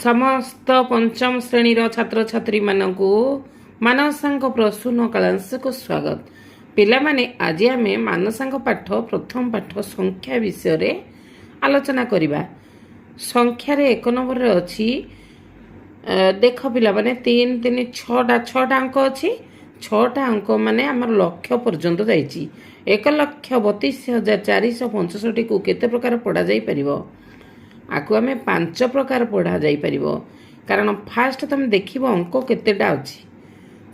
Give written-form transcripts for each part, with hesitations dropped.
ସମସ୍ତ ପଞ୍ଚମ ଶ୍ରେଣୀର ଛାତ୍ରଛାତ୍ରୀମାନଙ୍କୁ ମାନସାଙ୍କ ପ୍ରସୂନ କାଳାଂଶକୁ ସ୍ୱାଗତ। ପିଲାମାନେ, ଆଜି ଆମେ ମାନସାଙ୍କ ପାଠ ପ୍ରଥମ ପାଠ ସଂଖ୍ୟା ବିଷୟରେ ଆଲୋଚନା କରିବା। ସଂଖ୍ୟାରେ 1 ନମ୍ବରରେ ଅଛି, ଦେଖ ପିଲାମାନେ, 3 3 6ଟା ଅଙ୍କ ଅଛି। 6ଟା ଅଙ୍କ ମାନେ ଆମର ଲକ୍ଷ ପର୍ଯ୍ୟନ୍ତ ଯାଇଛି। 1,32,465କୁ କେତେ ପ୍ରକାର ପଢ଼ାଯାଇପାରିବ? ଆକୁ ଆମେ 5 ପ୍ରକାର ପଢ଼ା ଯାଇପାରିବ। କାରଣ ଫାଷ୍ଟ ତୁମେ ଦେଖିବ ଅଙ୍କ କେତେଟା ଅଛି।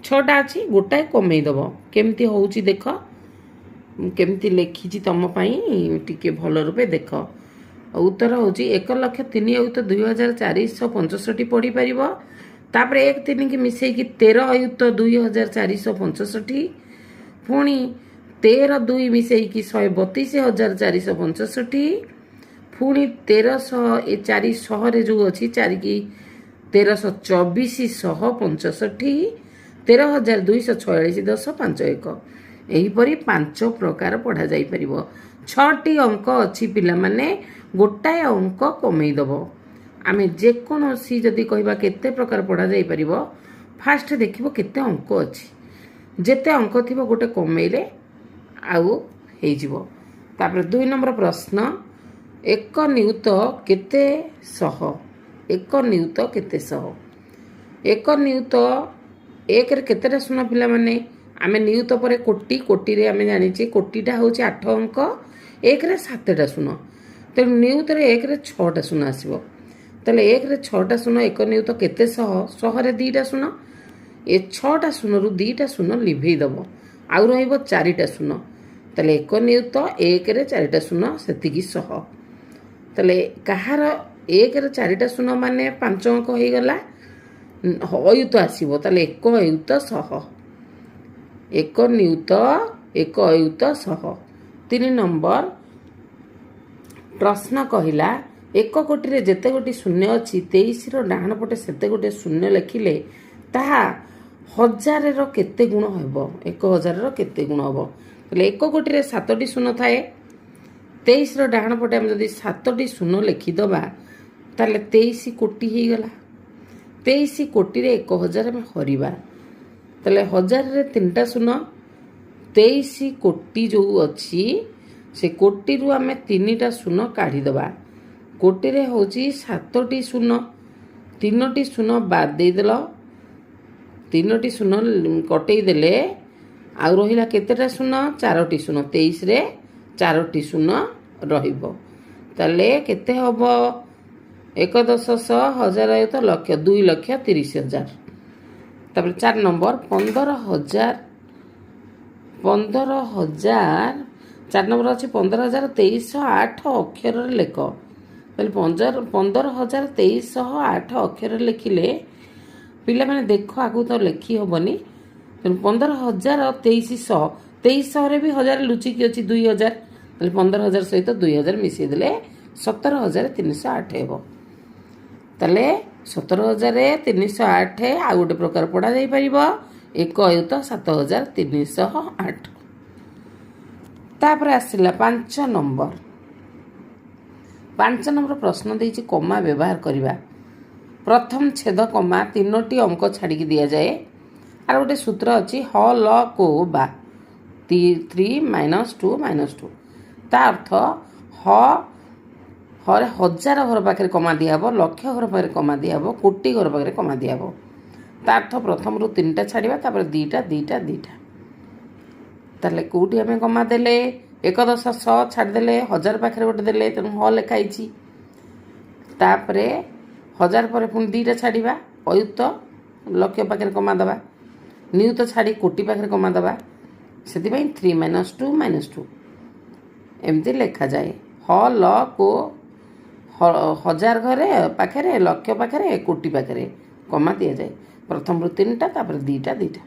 6ଟା ଅଛି, ଗୋଟାଏ କମେଇ ଦେବ। କେମିତି ହେଉଛି ଦେଖ, କେମିତି ଲେଖିଛି ତୁମ ପାଇଁ ଟିକେ ଭଲ ରୂପେ ଦେଖ। ଉତ୍ତର ହେଉଛି 1,03,02,465 ପଢ଼ିପାରିବ। ତାପରେ 1 3 ମିଶେଇକି 13,02,465, ପୁଣି 13 2 ମିଶେଇକି 132,465, ପୁଣି 13,400ରେ ଯେଉଁ ଅଛି 4 କି 13,24,165, 13,246,1051, ଏହିପରି 5 ପ୍ରକାର ପଢ଼ାଯାଇପାରିବ। 6ଟି ଅଙ୍କ ଅଛି ପିଲାମାନେ, ଗୋଟାଏ ଅଙ୍କ କମେଇ ଦେବ। ଆମେ ଯେକୌଣସି ଯଦି କହିବା କେତେ ପ୍ରକାର ପଢ଼ାଯାଇପାରିବ, ଫାଷ୍ଟ ଦେଖିବ କେତେ ଅଙ୍କ ଅଛି। ଯେତେ ଅଙ୍କ ଥିବ ଗୋଟେ କମେଇଲେ ଆଉ ହେଇଯିବ। ତାପରେ 2 ନମ୍ବର ପ୍ରଶ୍ନ, 1 ନିୟୁତ କେତେ ଶହ? 1 ନିୟୁତ କେତେ ଶହ? 1 ନିୟୁତ 1ରେ କେତେଟା ଶୂନ ପିଲାମାନେ? ଆମେ ନିୟୁତ ପରେ କୋଟି, କୋଟିରେ ଆମେ ଜାଣିଛେ କୋଟିଟା ହେଉଛି 8 ଅଙ୍କ, 1ରେ 7ଟା ଶୂନ। ତେଣୁ ନିୟୁତରେ 1ରେ 6ଟା ଶୂନ ଆସିବ। ତାହେଲେ 1ରେ 6ଟା ଶୂନ, 1 ନିୟୁତ କେତେ ଶହ? ଶହରେ 2ଟା ଶୂନ। ଏ 6ଟା ଶୂନରୁ 2ଟା ଶୂନ ଲିଭେଇ ଦେବ, ଆଉ ରହିବ 4ଟା ଶୂନ। ତାହେଲେ 1 ନିୟୁତ 1ରେ 4ଟା ଶୂନ, ସେତିକି ଶହ। ତାହେଲେ କାହାର 1ରେ 4ଟା ଶୂନ ମାନେ 5 ଅଙ୍କ ହେଇଗଲା, ଅୟୁତ ଆସିବ। ତାହେଲେ 1 ଅୟୁତ ଶହ। 1 ନିୟୁତ 1 ଅୟୁତ ଶହ। 3 ନମ୍ବର ପ୍ରଶ୍ନ କହିଲା, 1 କୋଟିରେ ଯେତେ ଗୋଟି ଶୂନ୍ୟ ଅଛି, 23ର ଡାହାଣ ପଟେ ସେତେ ଗୋଟିଏ ଶୂନ୍ୟ ଲେଖିଲେ ତାହା 1000ର କେତେ ଗୁଣ ହେବ? 1000ର କେତେ ଗୁଣ ହେବ? ତାହେଲେ 1 କୋଟିରେ 7ଟି ଶୂନ ଥାଏ। 23ର ଡାହାଣ ପଟେ ଆମେ ଯଦି 7ଟି ଶୂନ ଲେଖିଦେବା, ତାହେଲେ 23 କୋଟି ହେଇଗଲା। 23 କୋଟିରେ 1000 ଆମେ ହରିବା, ତାହେଲେ 1000ରେ 3ଟା ଶୂନ। 23 କୋଟି ଯେଉଁ ଅଛି, ସେ କୋଟିରୁ ଆମେ 3ଟା ଶୂନ କାଢ଼ିଦେବା। କୋଟିରେ ହେଉଛି 7ଟି ଶୂନ, 3ଟି ଶୂନ ବାଦ ଦେଇଦେଲ, 3ଟି ଶୂନ କଟେଇ ଦେଲେ ଆଉ ରହିଲା କେତେଟା ଶୂନ? 4ଟି ଶୂନ। 23ରେ 4ଟି ଶୂନ ରହିବ। ତାହେଲେ କେତେ ହେବ? 1 10 ଶହ, 1000 ଅୟୁତ ଲକ୍ଷ, 2,30,000। ତାପରେ 4 ନମ୍ବର 15,000। 4 ନମ୍ବର ଅଛି 15,2308 ଅକ୍ଷରରେ ଲେଖ। ତାହେଲେ 15,2308 ଅକ୍ଷରରେ ଲେଖିଲେ ପିଲାମାନେ ଦେଖ, ଆଗକୁ ତ ଲେଖି ହେବନି। ତେଣୁ 15,2300, 2300ରେ ବି 1000 ଲୁଚିକି ଅଛି 2000। ତାହେଲେ 15,000 ସହିତ 2000 ମିଶାଇ ଦେଲେ 17,308 ହେବ। ତାହେଲେ 17,308 ଆଉ ଗୋଟେ ପ୍ରକାର ପଢ଼ାଯାଇପାରିବ, 1 ଅୟୁତ 7,308। ତାପରେ ଆସିଲା 5 ନମ୍ବର। 5 ନମ୍ବର ପ୍ରଶ୍ନ ଦେଇଛି କମା ବ୍ୟବହାର କରିବା। ପ୍ରଥମ ଛେଦ କମା 3ଟି ଅଙ୍କ ଛାଡ଼ିକି ଦିଆଯାଏ। ଆଉ ଗୋଟେ ସୂତ୍ର ଅଛି, ହ ଲ କୋ ବା 3 - 2 - 2। ତା ଅର୍ଥ ହରେ 1000 ଘର ପାଖରେ କମା ଦିଆହେବ, ଲକ୍ଷ ଘର ପାଖରେ କମା ଦିଆହେବ, କୋଟି ଘର ପାଖରେ କମା ଦିଆହେବ। ତା ଅର୍ଥ ପ୍ରଥମରୁ 3ଟା ଛାଡ଼ିବା, ତାପରେ 2ଟା 2ଟା 2ଟା। ତାହେଲେ କେଉଁଠି ଆମେ କମା ଦେଲେ? 1 10 ଶହ ଛାଡ଼ିଦେଲେ, 1000 ପାଖରେ ଗୋଟେ ଦେଲେ, ତେଣୁ ହ ଲେଖା ହେଇଛି। ତାପରେ 1000 ପରେ ପୁଣି 2ଟା ଛାଡ଼ିବା, ଅୟୁତ ଲକ୍ଷ ପାଖରେ କମା ଦେବା, ନିୟୁତ ଛାଡ଼ି କୋଟି ପାଖରେ କମା ଦେବା। ସେଥିପାଇଁ 3 - 2 - 2 ଏମିତି ଲେଖାଯାଏ। ହ ଲ କୋ 1000 ଘରେ ପାଖରେ, ଲକ୍ଷ ପାଖରେ, କୋଟି ପାଖରେ କମା ଦିଆଯାଏ। ପ୍ରଥମରୁ 3ଟା, ତାପରେ 2ଟା 2ଟା।